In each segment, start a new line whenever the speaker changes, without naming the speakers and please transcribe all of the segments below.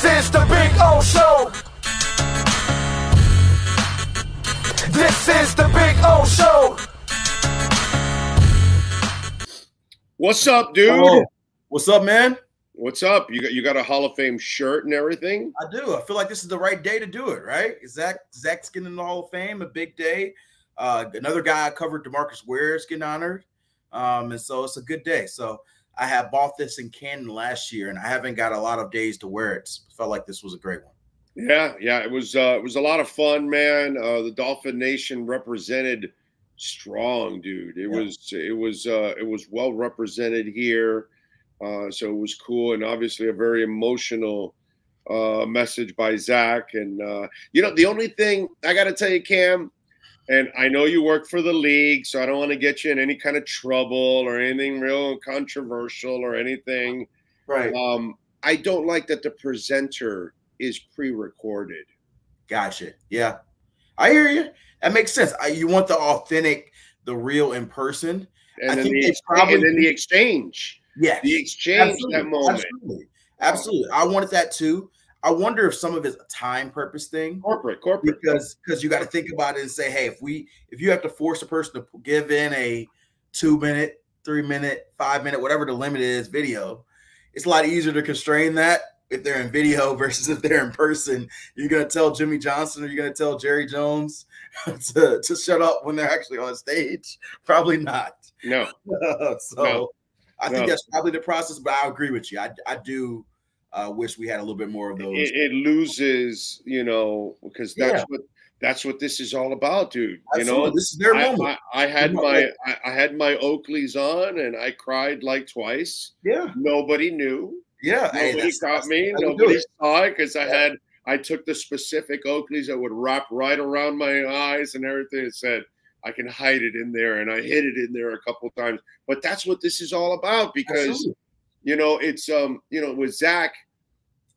This is the Big O Show. This is the Big O Show.
What's up, dude?
Hello. What's up, man?
What's up? You got a Hall of Fame shirt and everything?
I do. I feel like this is the right day to do it, right? Zach's getting in the Hall of Fame, a big day. Another guy I covered, DeMarcus Ware, is getting honored. And so it's a good day. So I had bought this in Canton last year, and I haven't got a lot of days to wear it. Felt like this was a great one.
Yeah, it was a lot of fun, man. The Dolphin Nation represented strong, dude. It was well represented here. So it was cool, and obviously a very emotional message by Zach. And the only thing I got to tell you, Cam, and I know you work for the league, so I don't want to get you in any kind of trouble or anything real controversial or anything.
Right.
I don't like that the presenter is pre-recorded.
Gotcha. Yeah, I hear you. That makes sense. You want the authentic, the real in person.
And then the exchange.
Yeah,
the exchange.
Absolutely.
That moment.
Absolutely. I wanted that too. I wonder if some of it's a time purpose thing.
Corporate.
Because you got to think about it and say, hey, if you have to force a person to give in a 2-minute, 3-minute, 5-minute, whatever the limit is, video, it's a lot easier to constrain that if they're in video versus if they're in person. You're going to tell Jimmy Johnson or you're going to tell Jerry Jones to shut up when they're actually on stage? Probably not.
No.
I think that's probably the process, but I agree with you. I do wish we had a little bit more of those. It
loses, because that's what this is all about, dude.
Absolutely. This is their moment.
I had my Oakleys on and I cried like twice.
Yeah.
Nobody knew.
Yeah.
Nobody caught me. Nobody saw it because I took the specific Oakleys that would wrap right around my eyes and everything. It said, I can hide it in there, and I hid it in there a couple of times. But that's what this is all about, because it's with Zach,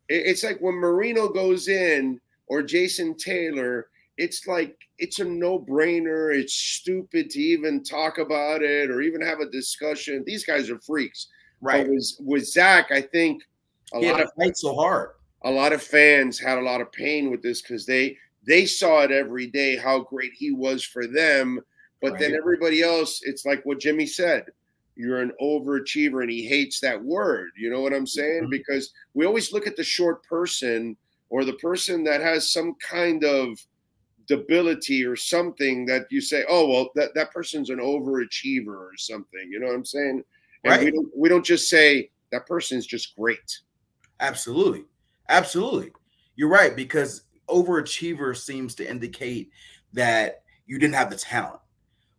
it's like when Marino goes in or Jason Taylor, it's like it's a no-brainer. It's stupid to even talk about it or even have a discussion. These guys are freaks,
right?
But with Zach, I think a lot of fans had a lot of pain with this because they saw it every day, how great he was for them. But then everybody else, it's like what Jimmy said. You're an overachiever, and he hates that word. You know what I'm saying? Because we always look at the short person or the person that has some kind of debility or something that you say, oh, well, that person's an overachiever or something. You know what I'm saying? And we don't just say that person's just great.
Absolutely. Absolutely. You're right, because overachiever seems to indicate that you didn't have the talent.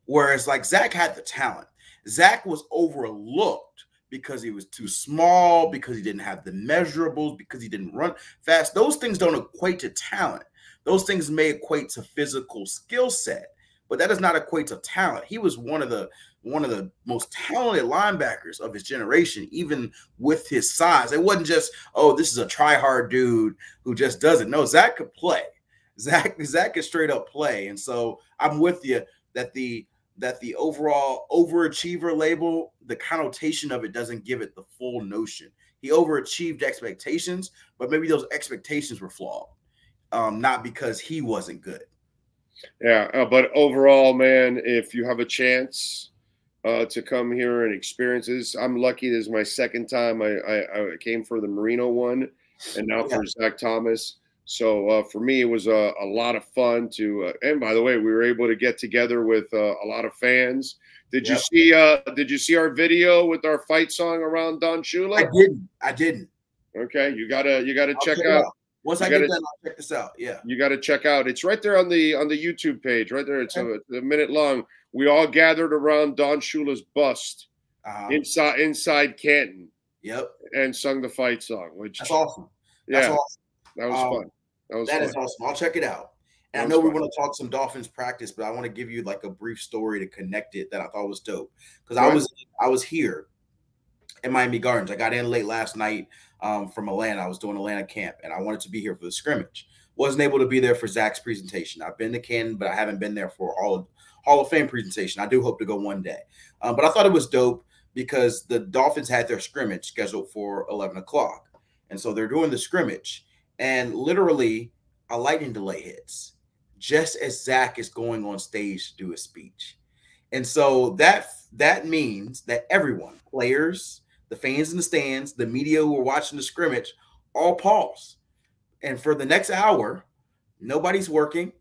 Whereas like Zach had the talent. Zach was overlooked because he was too small, because he didn't have the measurables, because he didn't run fast. Those things don't equate to talent. Those things may equate to physical skill set, but that does not equate to talent. He was one of the most talented linebackers of his generation, even with his size. It wasn't just, oh, this is a try-hard dude who just does it. No, Zach could play. Zach could straight up play. And so I'm with you that the overall overachievers label, the connotation of it doesn't give it the full notion. He overachieved expectations, but maybe those expectations were flawed, not because he wasn't good.
Yeah, but overall, man, if you have a chance to come here and experience this, I'm lucky. This is my second time. I came for the Marino one, and now for Zach Thomas. So for me, it was a lot of fun to. And by the way, we were able to get together with a lot of fans. Did you see? Did you see our video with our fight song around Don Shula?
I didn't.
Okay, you gotta check
it
out.
Once I get that, I'll check this out. Yeah,
you got to check out. It's right there on the YouTube page, right there. It's a minute long. We all gathered around Don Shula's bust inside Canton.
Yep,
and sung the fight song. That's
awesome.
That's awesome. That was fun.
That is awesome. I'll check it out. And I know we want to talk some Dolphins practice, but I want to give you like a brief story to connect it that I thought was dope. Because I was here in Miami Gardens. I got in late last night from Atlanta. I was doing Atlanta camp, and I wanted to be here for the scrimmage. Wasn't able to be there for Zach's presentation. I've been to Canton, but I haven't been there for Hall of Fame presentation. I do hope to go one day. But I thought it was dope because the Dolphins had their scrimmage scheduled for 11 o'clock. And so they're doing the scrimmage. and literally a lightning delay hits just as Zach is going on stage to do his speech. And so that means that everyone, players, the fans in the stands, the media who are watching the scrimmage, all pause. And for the next hour, nobody's working.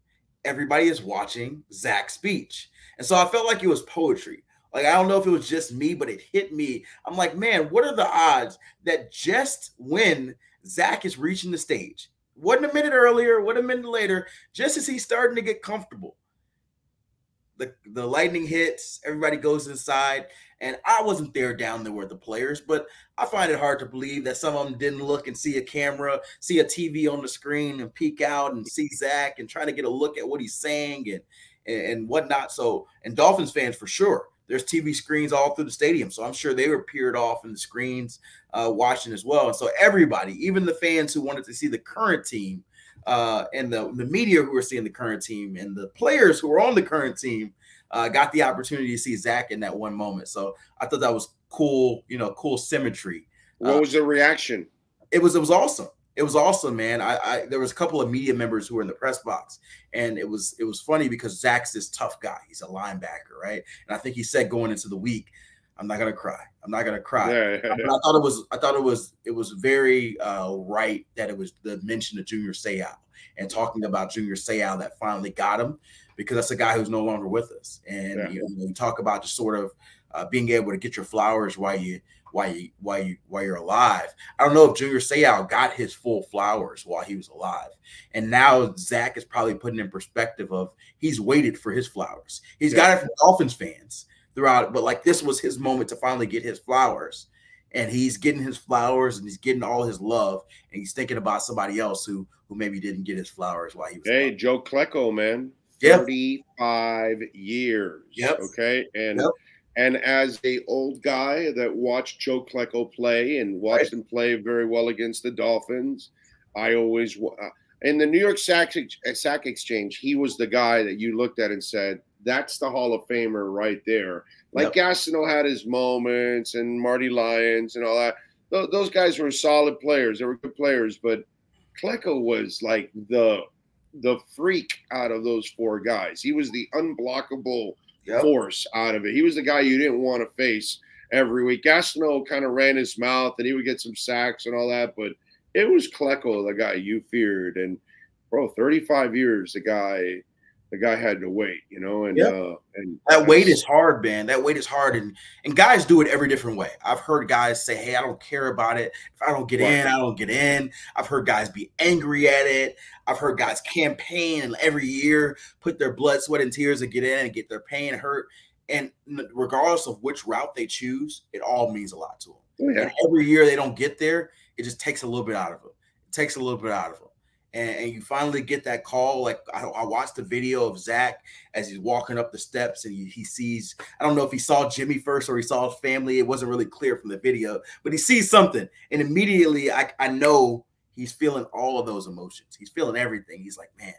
Everybody is watching Zach's speech. And so I felt like it was poetry. Like, I don't know if it was just me, but it hit me. I'm like, man, what are the odds that just when Zach is reaching the stage, wasn't a minute earlier, what a minute later, just as he's starting to get comfortable, the lightning hits, everybody goes inside. And I wasn't down there with the players, but I find it hard to believe that some of them didn't look and see a camera, see a TV on the screen and peek out and see Zach and try to get a look at what he's saying and whatnot. So, and Dolphins fans for sure, there's TV screens all through the stadium. So I'm sure they were peered off in the screens watching as well. And so everybody, even the fans who wanted to see the current team and the media who were seeing the current team and the players who were on the current team got the opportunity to see Zach in that one moment. So I thought that was cool, cool symmetry.
What was the reaction?
It was awesome. It was awesome, man. There was a couple of media members who were in the press box, and it was funny because Zach's this tough guy. He's a linebacker, right? And I think he said going into the week, I'm not gonna cry. I'm not gonna cry.
Yeah.
But I thought it was very right that it was the mention of Junior Seau and talking about Junior Seau that finally got him, because that's a guy who's no longer with us. And you talk about just sort of being able to get your flowers while you're alive. I don't know if Junior Seau got his full flowers while he was alive. And now Zach is probably putting in perspective of he's waited for his flowers. He's got it from Dolphins fans throughout, but like this was his moment to finally get his flowers. And he's getting his flowers and he's getting all his love. And he's thinking about somebody else who maybe didn't get his flowers while he was alive.
Joe Klecko, man. 35 years.
Yep.
Okay. And as a old guy that watched Joe Klecko play and watched him play very well against the Dolphins, I always in the New York Sack Exchange, he was the guy that you looked at and said, that's the Hall of Famer right there. Like Gastineau had his moments and Marty Lyons and all that. Those guys were solid players. They were good players, but Klecko was like the freak out of those four guys. He was the unblockable force out of it. He was the guy you didn't want to face every week. Gastineau kind of ran his mouth and he would get some sacks and all that, but it was Klecko, the guy you feared. And bro, 35 years, the guy had to wait, and
that weight is hard, man. That weight is hard. And guys do it every different way. I've heard guys say, hey, I don't care about it. If I don't get in, I don't get in. I've heard guys be angry at it. I've heard guys campaign and every year put their blood, sweat, and tears to get in and get their pain hurt. And regardless of which route they choose, it all means a lot to them. And every year they don't get there, it just takes a little bit out of them. It takes a little bit out of them. And you finally get that call. Like I watched the video of Zach as he's walking up the steps and he sees, I don't know if he saw Jimmy first or he saw his family. It wasn't really clear from the video, but he sees something. And immediately I know he's feeling all of those emotions. He's feeling everything. He's like, man,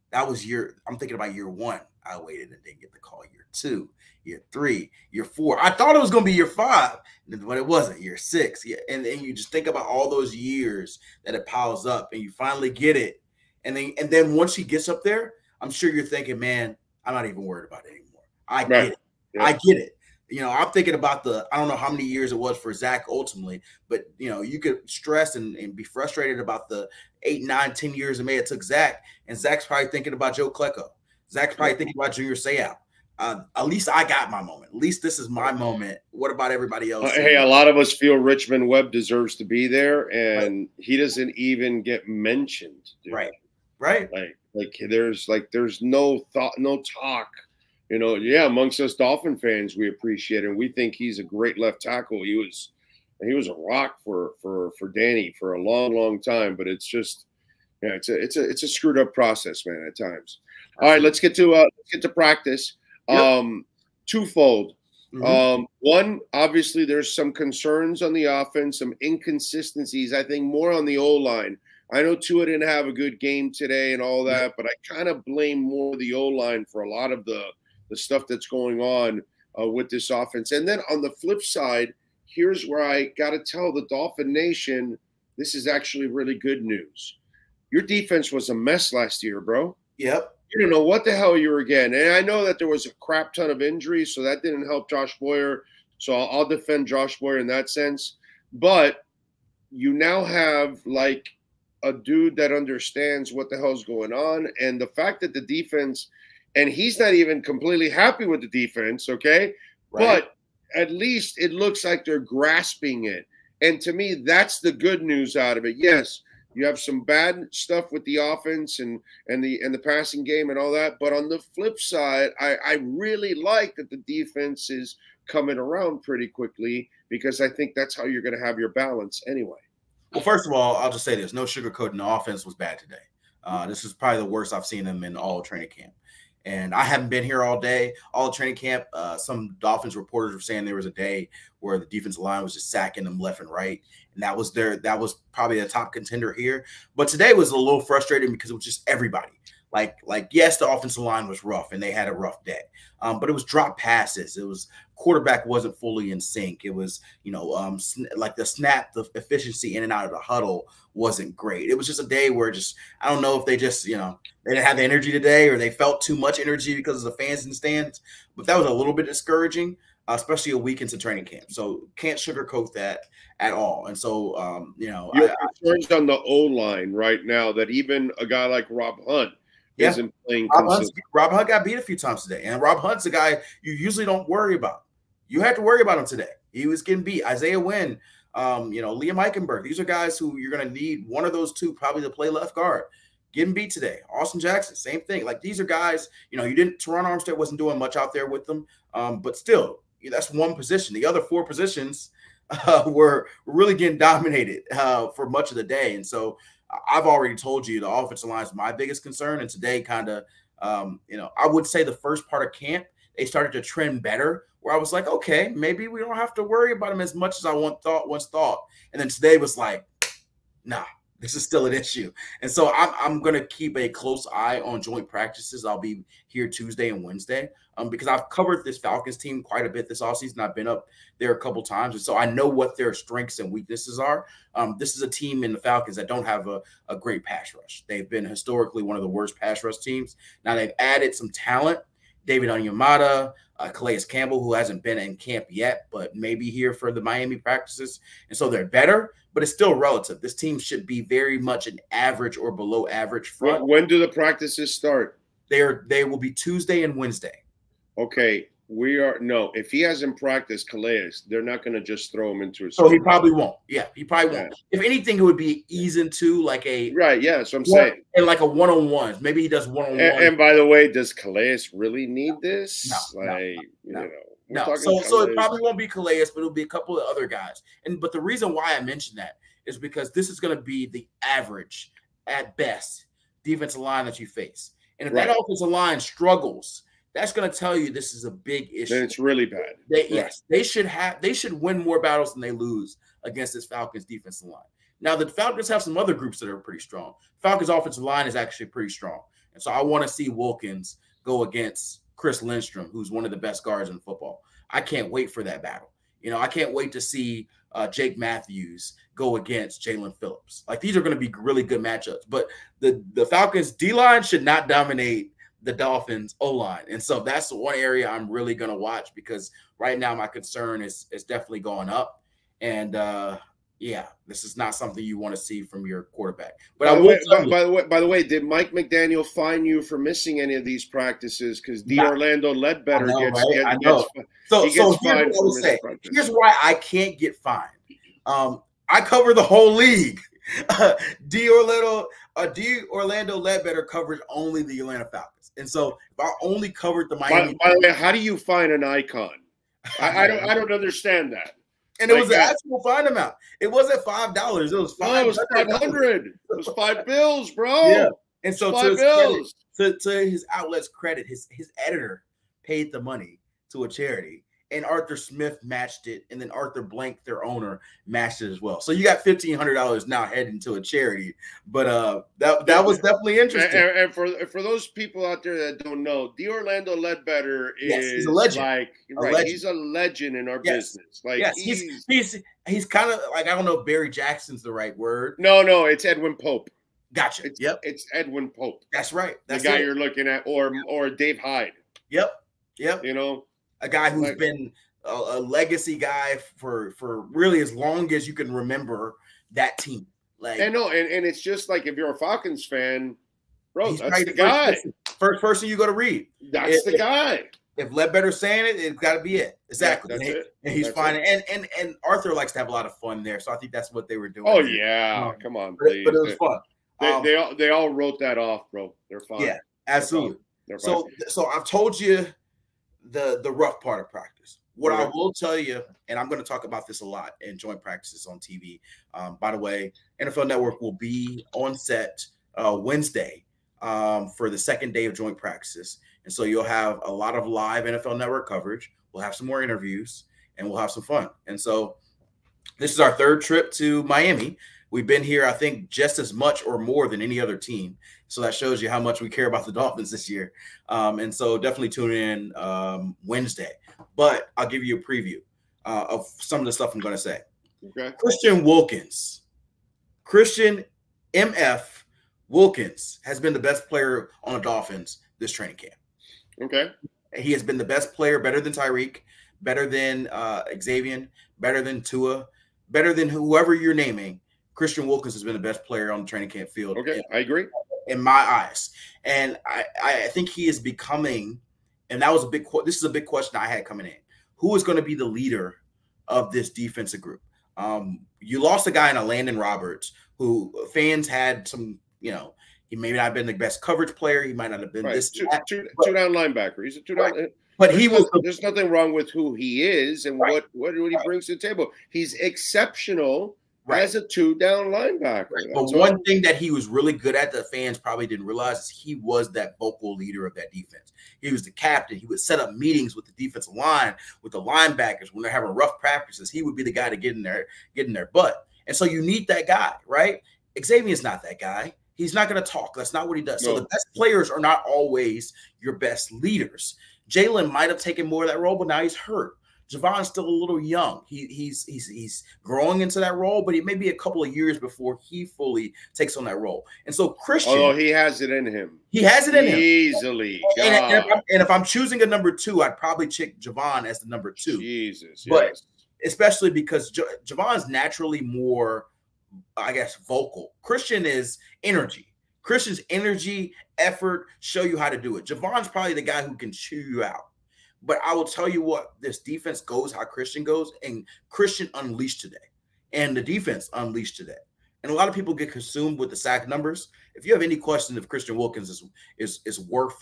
that was I'm thinking about year one. I waited and didn't get the call. Year two, year three, year four. I thought it was going to be year five, but it wasn't. Year six. Yeah. And you just think about all those years that it piles up and you finally get it. And then once he gets up there, I'm sure you're thinking, man, I'm not even worried about it anymore. I get it. Yeah. I get it. I'm thinking about I don't know how many years it was for Zach ultimately, but you could stress and be frustrated about the 8, 9, 10 years it may have took Zach. And Zach's probably thinking about Joe Klecko. Zach's probably thinking about Junior Seau. At least I got my moment. At least this is my moment. What about everybody else?
Hey, a lot of us feel Richmond Webb deserves to be there, and he doesn't even get mentioned. Dude.
Right.
Like there's no thought, no talk. Amongst us Dolphin fans, we appreciate him. We think he's a great left tackle. He was a rock for Danny for a long, long time. But it's just, it's a screwed up process, man, at times. All right, let's get to practice. Twofold.
Mm-hmm.
One, obviously, there's some concerns on the offense, some inconsistencies. I think more on the O-line. I know Tua didn't have a good game today and all that, but I kind of blame more the O-line for a lot of the stuff that's going on with this offense. And then on the flip side, here's where I got to tell the Dolphin Nation, this is actually really good news. your defense was a mess last year, bro.
Yep.
You didn't know what the hell you were getting. And I know that there was a crap ton of injuries, so that didn't help Josh Boyer. So I'll defend Josh Boyer in that sense. But you now have like a dude that understands what the hell's going on. And the fact that the defense, and he's not even completely happy with the defense, okay? Right. But at least it looks like they're grasping it. And to me, that's the good news out of it. Yes, you have some bad stuff with the offense and the passing game and all that. But on the flip side, I really like that the defense is coming around pretty quickly, because I think that's how you're going to have your balance anyway.
Well, first of all, I'll just say this. No sugarcoating, the offense was bad today. This is probably the worst I've seen them in all training camp. And I haven't been here all day, all training camp. Some Dolphins reporters were saying there was a day where the defensive line was just sacking them left and right. And that was probably a top contender here. But today was a little frustrating because it was just everybody. Like yes, the offensive line was rough and they had a rough day. But it was drop passes. It was quarterback wasn't fully in sync. It was, like the efficiency in and out of the huddle wasn't great. It was just a day where I don't know if they just, they didn't have the energy today or they felt too much energy because of the fans in the stands. But that was a little bit discouraging, especially a week into training camp. So can't sugarcoat that at all. And so,
you're concerned on the O-line right now that even a guy like Rob Hunt isn't playing.
Rob Hunt got beat a few times today. And Rob Hunt's a guy you usually don't worry about. You had to worry about him today. He was getting beat. Isaiah Wynn, Liam Eichenberg. These are guys who you're going to need one of those two probably to play left guard. Getting beat today. Austin Jackson, same thing. Like these are guys, Teron Armstead wasn't doing much out there with them. But still, that's one position. The other four positions were really getting dominated for much of the day. And so I've already told you the offensive line is my biggest concern. And today kind of, I would say the first part of camp, they started to trend better where I was like, okay, maybe we don't have to worry about them as much as I once thought. And then today was like, nah, this is still an issue. And so I'm going to keep a close eye on joint practices. I'll be here Tuesday and Wednesday because I've covered this Falcons team quite a bit this offseason. I've been up there a couple times. And so I know what their strengths and weaknesses are. This is a team in the Falcons that don't have a great pass rush. They've been historically one of the worst pass rush teams. Now they've added some talent. David Onyemata, Calais Campbell, who hasn't been in camp yet, but maybe here for the Miami practices. And so they're better, but it's still relative. This team should be very much an average or below average front.
When do the practices start?
They will be Tuesday and Wednesday.
Okay. If he hasn't practiced Calais, they're not going to just throw him into a.
So he probably won't. Yeah, he probably won't. If anything, it would be ease into like a.
Right. Yeah. That's what I'm saying.
And like a one-on-one. Maybe he does one-on-one.
And by the way, does Calais really need this?
No. So it probably won't be Calais, but it'll be a couple of other guys. But the reason why I mentioned that is because this is going to be the average at best defensive line that you face. And if that offensive line struggles, that's going to tell you this is a big issue.
Then it's really bad.
Yes, they should win more battles than they lose against this Falcons defensive line. Now, the Falcons have some other groups that are pretty strong. Falcons offensive line is actually pretty strong. And so I want to see Wilkins go against Chris Lindstrom, who's one of the best guards in football. I can't wait for that battle. I can't wait to see Jake Matthews go against Jalen Phillips. Like these are going to be really good matchups. But the Falcons D-line should not dominate the Dolphins O-line. And so that's the one area I'm really going to watch because right now my concern is definitely going up. And this is not something you want to see from your quarterback. But
by the way, did Mike McDaniel fine you for missing any of these practices? Because Orlando Ledbetter gets fined.
Here's why I can't get fined. I cover the whole league. Orlando Ledbetter covers only the Atlanta Falcons. And so if I only covered the Miami.
By the way, how do you find an icon? I don't understand that.
And it was an actual fine amount. It wasn't $5. It was $500.
It was $500. It was $5, bro. Yeah.
And so to his outlet's credit, his editor paid the money to a charity. And Arthur Smith matched it, and then Arthur Blank, their owner, matched it as well. So you got $1,500 now heading to a charity. But that was definitely interesting.
And for those people out there that don't know, Orlando Ledbetter is
he's a legend.
He's a legend in our business. Like
he's kind of like, I don't know if Barry Jackson's the right word.
No, it's Edwin Pope.
Gotcha.
It's Edwin Pope.
That's right. That's
the guy you're looking at, or Dave Hyde.
Yep.
You know,
a guy who's been a legacy guy for really as long as you can remember that team. Like,
and it's just like if you're a Falcons fan, bro, that's the guy.
First person you go to read.
That's the guy.
If Ledbetter's saying it, it's got to be it. Exactly.
Yeah, that's it.
And he's fine. And Arthur likes to have a lot of fun there, so I think that's what they were doing.
Oh yeah, come on,
but it was fun.
They all wrote that off, bro. They're fine.
Yeah, absolutely. They're fine. So I've told you the rough part of practice. What I will tell you, and I'm going to talk about this a lot in joint practices on TV. By the way, NFL Network will be on set Wednesday for the second day of joint practices. And so you'll have a lot of live NFL Network coverage. We'll have some more interviews, and we'll have some fun. And so this is our third trip to Miami. We've been here, I think, just as much or more than any other team. So that shows you how much we care about the Dolphins this year. And so definitely tune in Wednesday. But I'll give you a preview of some of the stuff I'm going to say.
Okay.
Christian MF Wilkins has been the best player on the Dolphins this training camp.
Okay.
He has been the best player, better than Tyreek, better than Xavier, better than Tua, better than whoever you're naming. Christian Wilkins has been the best player on the training camp field.
Okay, I agree.
In my eyes. And I think he is becoming, and that was this is a big question I had coming in. Who is going to be the leader of this defensive group? You lost a guy in a Landon Roberts who fans had some, he may not have been the best coverage player. He might not have been this
two down linebacker. He's a two down.
But
there's nothing wrong with who he is and what he brings to the table. He's exceptional as a two down linebacker.
But one thing that he was really good at that fans probably didn't realize is he was that vocal leader of that defense. He was the captain. He would set up meetings with the defensive line, with the linebackers when they're having rough practices. He would be the guy to get in their butt. And so you need that guy, right? Xavier's not that guy. He's not going to talk. That's not what he does. No. So the best players are not always your best leaders. Jalen might have taken more of that role, but now he's hurt. Javon's still a little young. He's growing into that role, but it may be a couple of years before he fully takes on that role. And so Christian,
although he has it in him,
easily. And if I'm choosing a number two, I'd probably pick Javon as the number two.
Jesus,
but especially because Javon's naturally more, I guess, vocal. Christian is energy. Christian's energy, effort, show you how to do it. Javon's probably the guy who can chew you out. But I will tell you what, this defense goes how Christian goes, and Christian unleashed today, and the defense unleashed today. And a lot of people get consumed with the sack numbers. If you have any question if Christian Wilkins is worth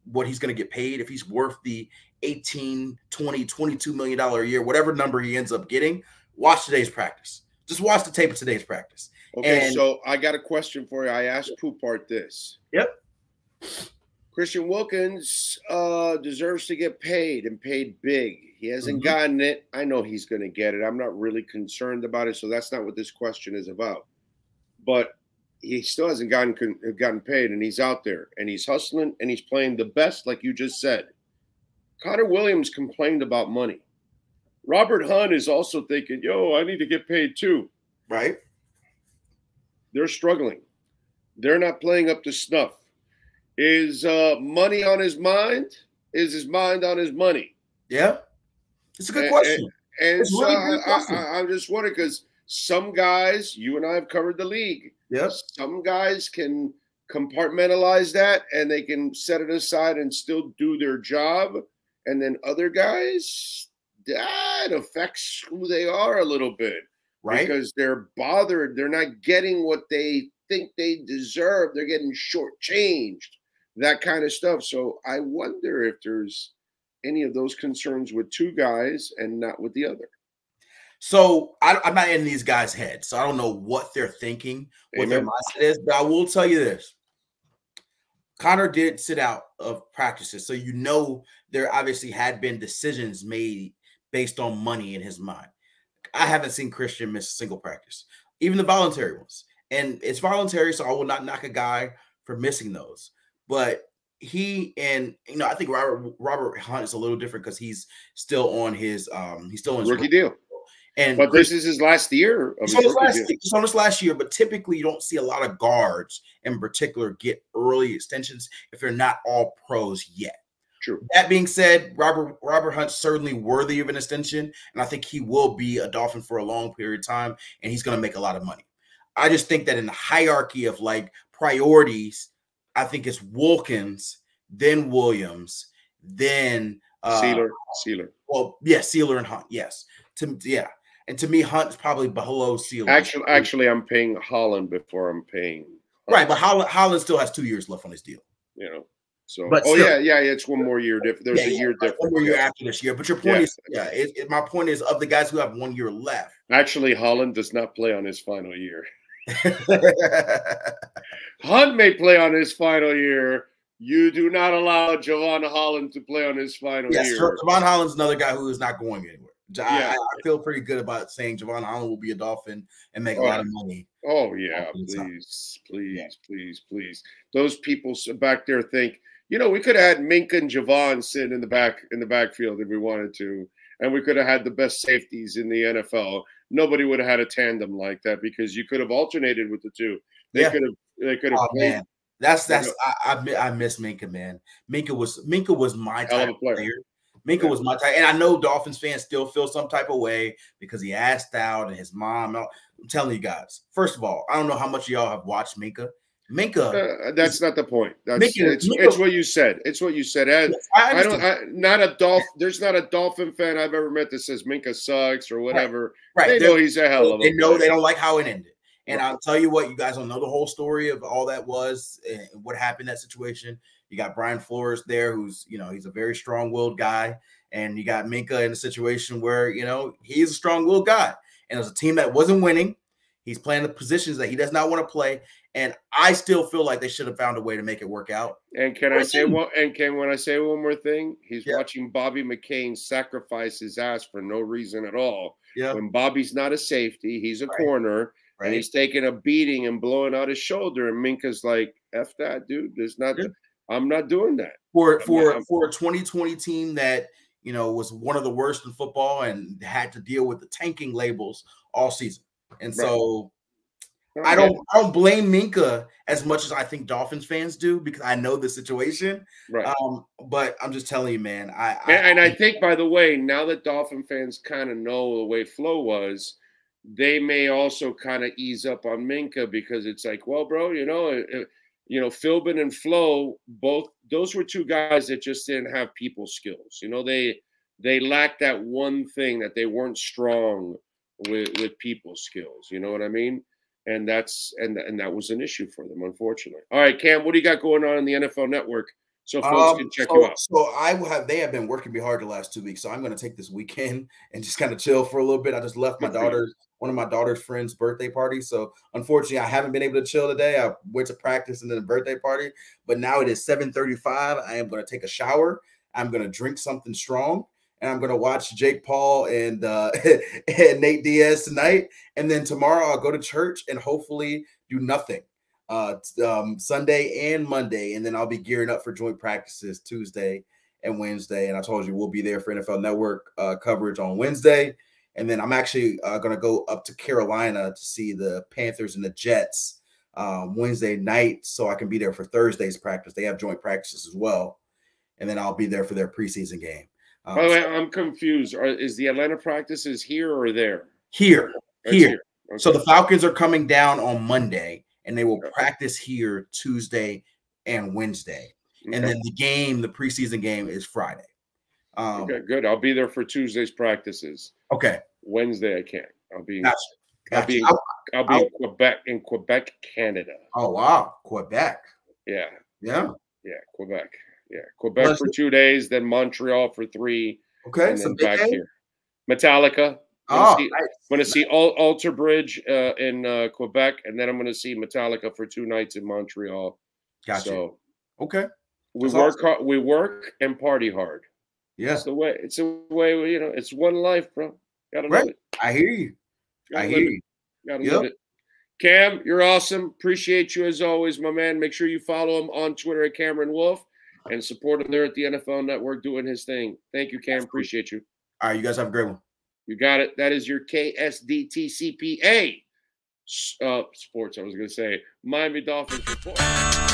what he's going to get paid, if he's worth the $18, $20, $22 million a year, whatever number he ends up getting, watch today's practice. Just watch the tape of today's practice.
Okay, so I got a question for you. I asked Poupart this.
Yep.
Christian Wilkins deserves to get paid and paid big. He hasn't gotten it. I know he's going to get it. I'm not really concerned about it, so that's not what this question is about. But he still hasn't gotten paid, and he's out there, and he's hustling, and he's playing the best, like you just said. Connor Williams complained about money. Robert Hunt is also thinking, I need to get paid too.
Right?
They're struggling. They're not playing up to snuff. Is money on his mind? Is his mind on his money?
Yeah. It's a good question.
And so I'm just wondering because some guys, you and I have covered the league.
Yes.
Some guys can compartmentalize that and they can set it aside and still do their job. And then other guys, that affects who they are a little bit.
Right.
Because they're bothered. They're not getting what they think they deserve. They're getting shortchanged. That kind of stuff. So I wonder if there's any of those concerns with two guys and not with the other.
So I'm not in these guys' heads, so I don't know what they're thinking, what their mindset is. But I will tell you this: Connor did sit out of practices, so there obviously had been decisions made based on money in his mind. I haven't seen Christian miss a single practice, even the voluntary ones, and it's voluntary, so I will not knock a guy for missing those. But I think Robert Hunt is a little different because he's still on his rookie
deal. But this is his last year.
It's on his last year, but typically you don't see a lot of guards in particular get early extensions if they're not all pros yet.
True.
That being said, Robert Hunt's certainly worthy of an extension, and I think he will be a Dolphin for a long period of time, and he's going to make a lot of money. I just think that in the hierarchy of like priorities, I think it's Wilkins, then Williams, then
Sealer.
Well, yeah, Sealer and Hunt. Yes, and to me, Hunt is probably below Sealer.
Actually, I'm paying Holland before I'm paying Hunt.
Right, but Holland still has 2 years left on his deal.
You know. So,
but
it's 1 more year difference. There's a year difference.
1 more year after this year. But your point is, my point is, of the guys who have 1 year left.
Actually, Holland does not play on his final year. Hunt may play on his final year. You do not allow Javon Holland to play on his final year.
Yes, Javon Holland's another guy who is not going anywhere. I feel pretty good about saying Javon Holland will be a Dolphin and make a lot of money.
Oh, yeah. Please. Those people back there think, we could have had Minka and Javon sitting in the backfield if we wanted to, and we could have had the best safeties in the NFL. Nobody would have had a tandem like that because you could have alternated with the two. They could have played.
Man. I miss Minka, man. Minka was my type of player. Minka was my type, and I know Dolphins fans still feel some type of way because he asked out and his mom. I'm telling you guys, first of all, I don't know how much of y'all have watched Minka.
That's not the point. It's what you said. It's what you said. There's not a Dolphin fan I've ever met that says Minka sucks or whatever.
Right.
They know he's a hell of a
They know they don't like how it ended. And I'll tell you what, you guys don't know the whole story of all that was and what happened in that situation. You got Brian Flores there, who's, he's a very strong-willed guy. And you got Minka in a situation where, he's a strong-willed guy. And it was a team that wasn't winning. He's playing the positions that he does not want to play. And I still feel like they should have found a way to make it work out.
And when I say one more thing, he's watching Bobby McCain sacrifice his ass for no reason at all.
Yeah.
When Bobby's not a safety, he's a corner. Right. And he's taking a beating and blowing out his shoulder. And Minka's like, F that, dude. I'm not doing that.
For a 2020 team that, was one of the worst in football and had to deal with the tanking labels all season. And so I don't blame Minka as much as I think Dolphins fans do because I know the situation.
Right.
But I'm just telling you, man.
I think, by the way, now that Dolphin fans kind of know the way Flo was, they may also kind of ease up on Minka because it's like, well, bro, Philbin and Flo, both those were two guys that just didn't have people skills. They lacked that one thing that they weren't strong with people skills. You know what I mean? And that was an issue for them, unfortunately. All right, Cam, what do you got going on in the NFL Network? So folks can check you out.
So they have been working me hard the last 2 weeks. So I'm going to take this weekend and just kind of chill for a little bit. I just left one of my daughter's friends' birthday party. So unfortunately, I haven't been able to chill today. I went to practice and then a birthday party. But now it is 7:35. I am going to take a shower. I'm going to drink something strong. And I'm going to watch Jake Paul and and Nate Diaz tonight. And then tomorrow I'll go to church and hopefully do nothing. Sunday and Monday, and then I'll be gearing up for joint practices Tuesday and Wednesday. And I told you we'll be there for NFL Network coverage on Wednesday, and then I'm actually going to go up to Carolina to see the Panthers and the Jets Wednesday night, so I can be there for Thursday's practice. They have joint practices as well, and then I'll be there for their preseason game.
By the way, I'm confused. Is the Atlanta practices here or there?
Here.
Okay.
So the Falcons are coming down on Monday. And they will practice here Tuesday and Wednesday. Okay. And then the preseason game is Friday.
Okay, good. I'll be there for Tuesday's practices.
Okay.
Wednesday I can't. I'll be
in
Quebec, Canada.
Oh, wow. Quebec.
Yeah. Quebec. Yeah. Quebec for 2 days, then Montreal for 3.
Okay.
And then back here. Metallica. I'm going to see Alter Bridge in Quebec, and then I'm going to see Metallica for 2 nights in Montreal.
Gotcha. So, okay.
We work hard, we work and party hard.
Yeah.
It's the way, it's one life, bro. Gotta love it.
I hear you.
Gotta live it. Cam, you're awesome. Appreciate you as always, my man. Make sure you follow him on Twitter at Cameron Wolfe and support him there at the NFL Network doing his thing. Thank you, Cam. Appreciate you.
All right, you guys have a great one.
You got it. That is your KSDT CPA sports. I was going to say Miami Dolphins report.